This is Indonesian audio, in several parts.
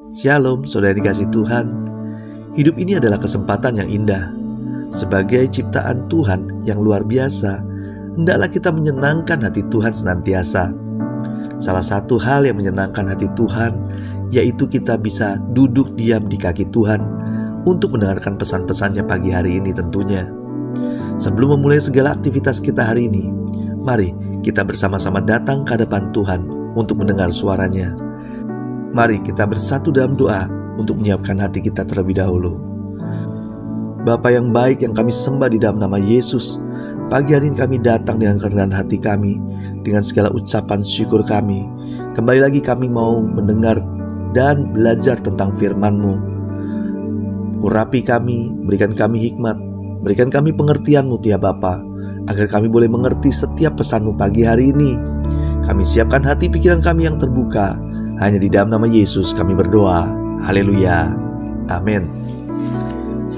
Shalom, saudara dikasih Tuhan. Hidup ini adalah kesempatan yang indah. Sebagai ciptaan Tuhan yang luar biasa, hendaklah kita menyenangkan hati Tuhan senantiasa. Salah satu hal yang menyenangkan hati Tuhan, yaitu kita bisa duduk diam di kaki Tuhan untuk mendengarkan pesan-pesannya pagi hari ini tentunya. Sebelum memulai segala aktivitas kita hari ini, mari kita bersama-sama datang ke hadapan Tuhan untuk mendengar suaranya. Mari kita bersatu dalam doa untuk menyiapkan hati kita terlebih dahulu. Bapa yang baik yang kami sembah di dalam nama Yesus, pagi hari ini kami datang dengan kerendahan hati kami, dengan segala ucapan syukur kami. Kembali lagi kami mau mendengar dan belajar tentang firman-Mu. Urapi kami, berikan kami hikmat, berikan kami pengertian-Mu ya Bapa, agar kami boleh mengerti setiap pesan-Mu pagi hari ini. Kami siapkan hati pikiran kami yang terbuka. Hanya di dalam nama Yesus kami berdoa. Haleluya. Amin.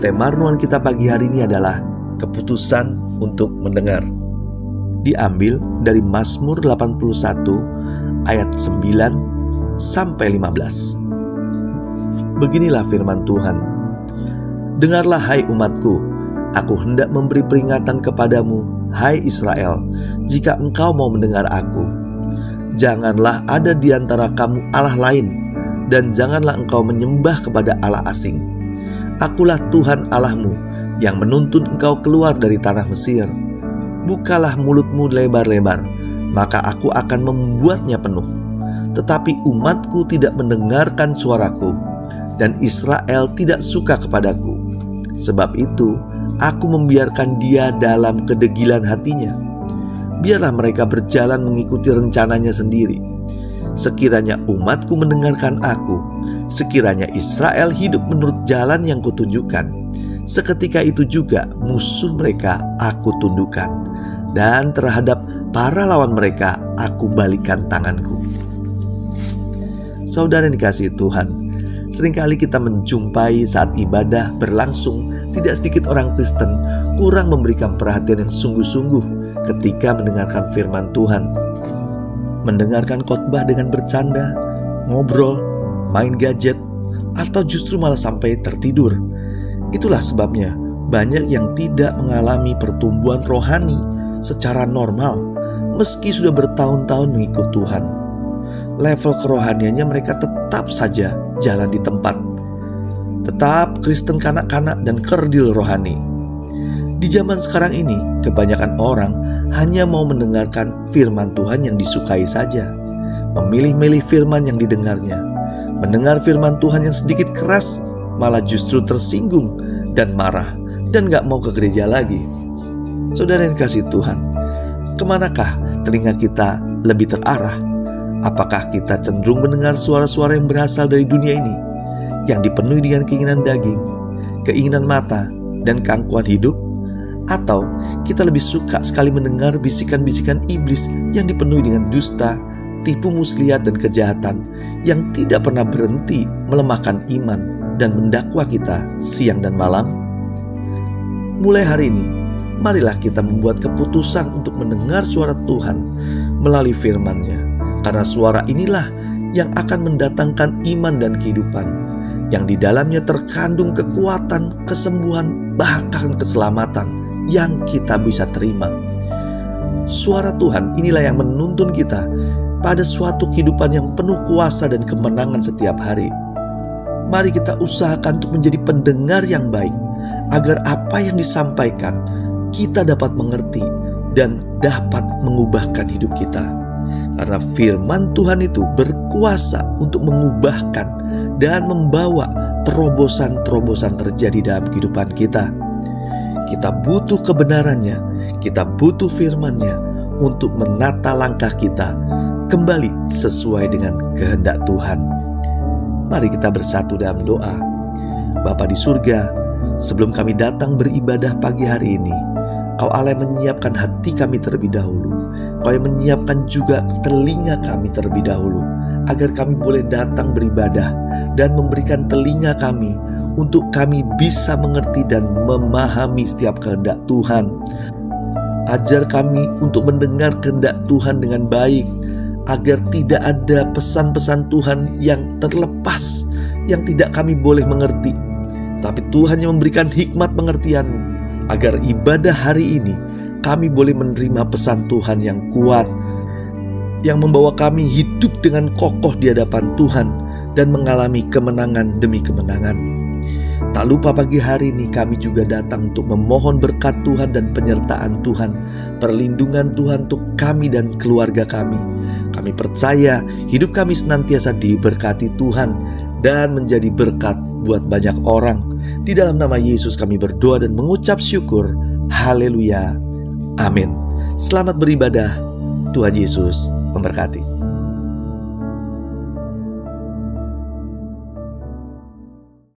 Tema renungan kita pagi hari ini adalah keputusan untuk mendengar. Diambil dari Mazmur 81 ayat 9 sampai 15. Beginilah firman Tuhan. Dengarlah hai umatku, aku hendak memberi peringatan kepadamu, hai Israel, jika engkau mau mendengar aku. Janganlah ada di antara kamu Allah lain, dan janganlah engkau menyembah kepada Allah asing. Akulah Tuhan Allahmu yang menuntun engkau keluar dari tanah Mesir. Bukalah mulutmu lebar-lebar, maka aku akan membuatnya penuh. Tetapi umatku tidak mendengarkan suaraku, dan Israel tidak suka kepadaku. Sebab itu aku membiarkan dia dalam kedegilan hatinya. Biarlah mereka berjalan mengikuti rencananya sendiri. Sekiranya umatku mendengarkan aku, sekiranya Israel hidup menurut jalan yang kutunjukkan, seketika itu juga musuh mereka aku tundukkan, dan terhadap para lawan mereka aku balikkan tanganku. Saudara yang dikasihi Tuhan, seringkali kita menjumpai saat ibadah berlangsung, tidak sedikit orang Kristen kurang memberikan perhatian yang sungguh-sungguh ketika mendengarkan firman Tuhan. Mendengarkan khotbah dengan bercanda, ngobrol, main gadget, atau justru malah sampai tertidur. Itulah sebabnya banyak yang tidak mengalami pertumbuhan rohani secara normal meski sudah bertahun-tahun mengikut Tuhan. Level kerohaniannya mereka tetap saja jalan di tempat, tetap Kristen kanak-kanak dan kerdil rohani. Di zaman sekarang ini, kebanyakan orang hanya mau mendengarkan firman Tuhan yang disukai saja, memilih-milih firman yang didengarnya. Mendengar firman Tuhan yang sedikit keras, malah justru tersinggung dan marah, dan gak mau ke gereja lagi. Saudara yang kasih Tuhan, kemanakah telinga kita lebih terarah? Apakah kita cenderung mendengar suara-suara yang berasal dari dunia ini, yang dipenuhi dengan keinginan daging, keinginan mata, dan keangkuhan hidup? Atau kita lebih suka sekali mendengar bisikan-bisikan iblis yang dipenuhi dengan dusta, tipu muslihat, dan kejahatan yang tidak pernah berhenti melemahkan iman dan mendakwa kita siang dan malam? Mulai hari ini, marilah kita membuat keputusan untuk mendengar suara Tuhan melalui firman-Nya, karena suara inilah yang akan mendatangkan iman dan kehidupan, yang di dalamnya terkandung kekuatan, kesembuhan, bahkan keselamatan yang kita bisa terima. Suara Tuhan inilah yang menuntun kita pada suatu kehidupan yang penuh kuasa dan kemenangan setiap hari. Mari kita usahakan untuk menjadi pendengar yang baik, agar apa yang disampaikan kita dapat mengerti dan dapat mengubahkan hidup kita. Karena firman Tuhan itu berkuasa untuk mengubahkan dan membawa terobosan-terobosan terjadi dalam kehidupan kita. Kita butuh kebenarannya, kita butuh firman-Nya untuk menata langkah kita kembali sesuai dengan kehendak Tuhan. Mari kita bersatu dalam doa. Bapa di surga, sebelum kami datang beribadah pagi hari ini, Kau Allah yang menyiapkan hati kami terlebih dahulu. Kau yang menyiapkan juga telinga kami terlebih dahulu, agar kami boleh datang beribadah dan memberikan telinga kami untuk kami bisa mengerti dan memahami setiap kehendak Tuhan. Ajar kami untuk mendengar kehendak Tuhan dengan baik, agar tidak ada pesan-pesan Tuhan yang terlepas, yang tidak kami boleh mengerti. Tapi Tuhan yang memberikan hikmat pengertian-Mu, agar ibadah hari ini kami boleh menerima pesan Tuhan yang kuat, yang membawa kami hidup dengan kokoh di hadapan Tuhan dan mengalami kemenangan demi kemenangan. Tak lupa pagi hari ini kami juga datang untuk memohon berkat Tuhan dan penyertaan Tuhan, perlindungan Tuhan untuk kami dan keluarga kami. Kami percaya hidup kami senantiasa diberkati Tuhan dan menjadi berkat buat banyak orang. Di dalam nama Yesus kami berdoa dan mengucap syukur. Haleluya. Amin. Selamat beribadah. Tuhan Yesus memberkati.